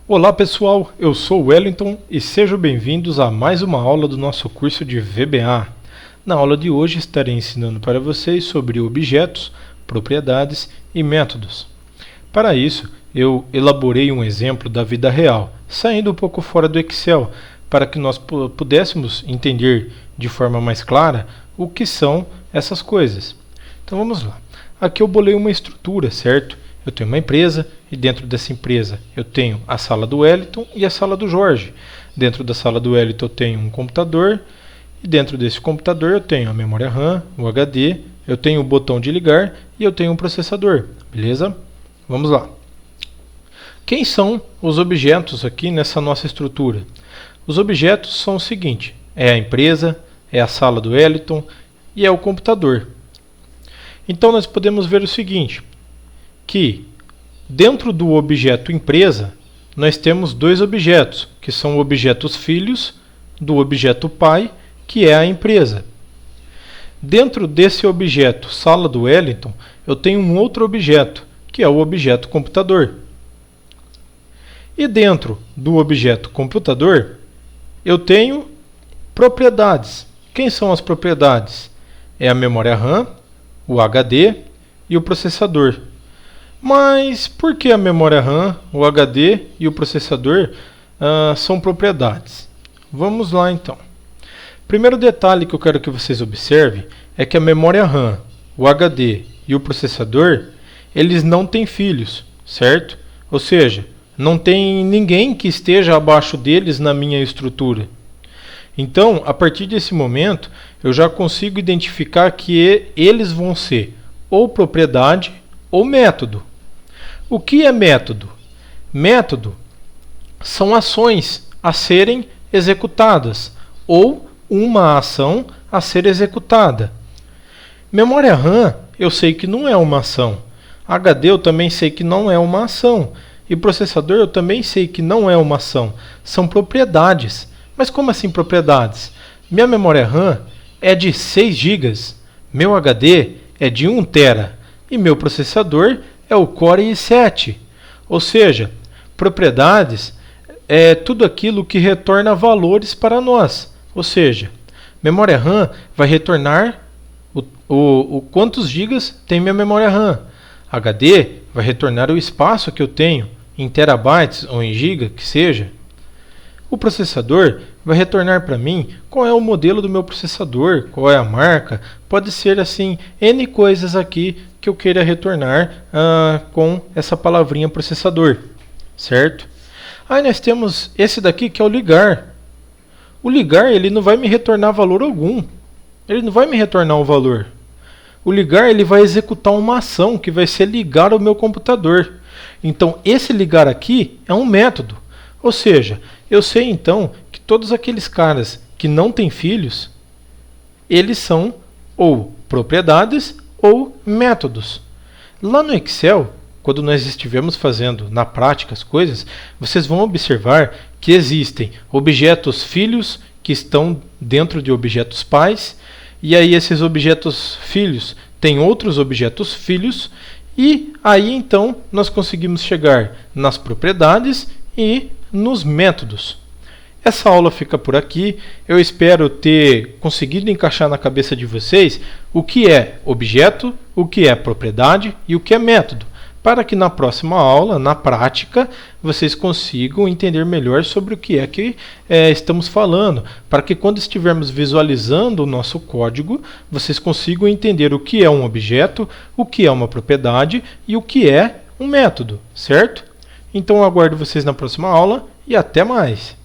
Olá pessoal, eu sou o Wellington e sejam bem-vindos a mais uma aula do nosso curso de VBA. Na aula de hoje estarei ensinando para vocês sobre objetos, propriedades e métodos. Para isso, eu elaborei um exemplo da vida real, saindo um pouco fora do Excel, para que nós pudéssemos entender de forma mais clara o que são essas coisas. Então vamos lá. Aqui eu bolei uma estrutura, certo? Eu tenho uma empresa e dentro dessa empresa eu tenho a sala do Wellington e a sala do Jorge. Dentro da sala do Wellington eu tenho um computador e dentro desse computador eu tenho a memória RAM, o HD, eu tenho o botão de ligar e eu tenho um processador, beleza? Vamos lá. Quem são os objetos aqui nessa nossa estrutura? Os objetos são o seguinte, é a empresa, é a sala do Wellington e é o computador. Então nós podemos ver o seguinte, que dentro do objeto empresa, nós temos dois objetos, que são objetos filhos do objeto pai, que é a empresa. Dentro desse objeto sala do Wellington, eu tenho um outro objeto, que é o objeto computador. E dentro do objeto computador, eu tenho propriedades. Quem são as propriedades? É a memória RAM, o HD e o processador. Mas por que a memória RAM, o HD e o processador são propriedades? Vamos lá então. Primeiro detalhe que eu quero que vocês observem é que a memória RAM, o HD e o processador, eles não têm filhos, certo? Ou seja, não tem ninguém que esteja abaixo deles na minha estrutura. Então, a partir desse momento, eu já consigo identificar que eles vão ser ou propriedade ou método. O que é método? Método são ações a serem executadas ou uma ação a ser executada. Memória RAM, eu sei que não é uma ação. HD eu também sei que não é uma ação. E processador eu também sei que não é uma ação. São propriedades. Mas como assim propriedades? Minha memória RAM é de 6 GB, meu HD é de 1 TB e meu processador é o Core i7. Ou seja, propriedades é tudo aquilo que retorna valores para nós. Ou seja, memória RAM vai retornar quantos gigas tem minha memória RAM. HD vai retornar o espaço que eu tenho em terabytes ou em giga, que seja. O processador vai retornar para mim qual é o modelo do meu processador, qual é a marca. Pode ser assim, N coisas aqui que eu queira retornar com essa palavrinha processador, certo? Aí nós temos esse daqui que é o ligar. O ligar ele não vai me retornar valor algum. Ele não vai me retornar um valor. O ligar ele vai executar uma ação que vai ser ligar ao meu computador. Então esse ligar aqui é um método. Ou seja, eu sei então que todos aqueles caras que não têm filhos, eles são ou propriedades ou métodos. Lá no Excel, quando nós estivermos fazendo na prática as coisas, vocês vão observar que existem objetos filhos que estão dentro de objetos pais, e aí esses objetos filhos têm outros objetos filhos, e aí então nós conseguimos chegar nas propriedades e nos métodos. Essa aula fica por aqui. Eu espero ter conseguido encaixar na cabeça de vocês o que é objeto, o que é propriedade e o que é método, para que na próxima aula, na prática, vocês consigam entender melhor sobre o que é que estamos falando, para que quando estivermos visualizando o nosso código, vocês consigam entender o que é um objeto, o que é uma propriedade e o que é um método, certo? Então eu aguardo vocês na próxima aula e até mais!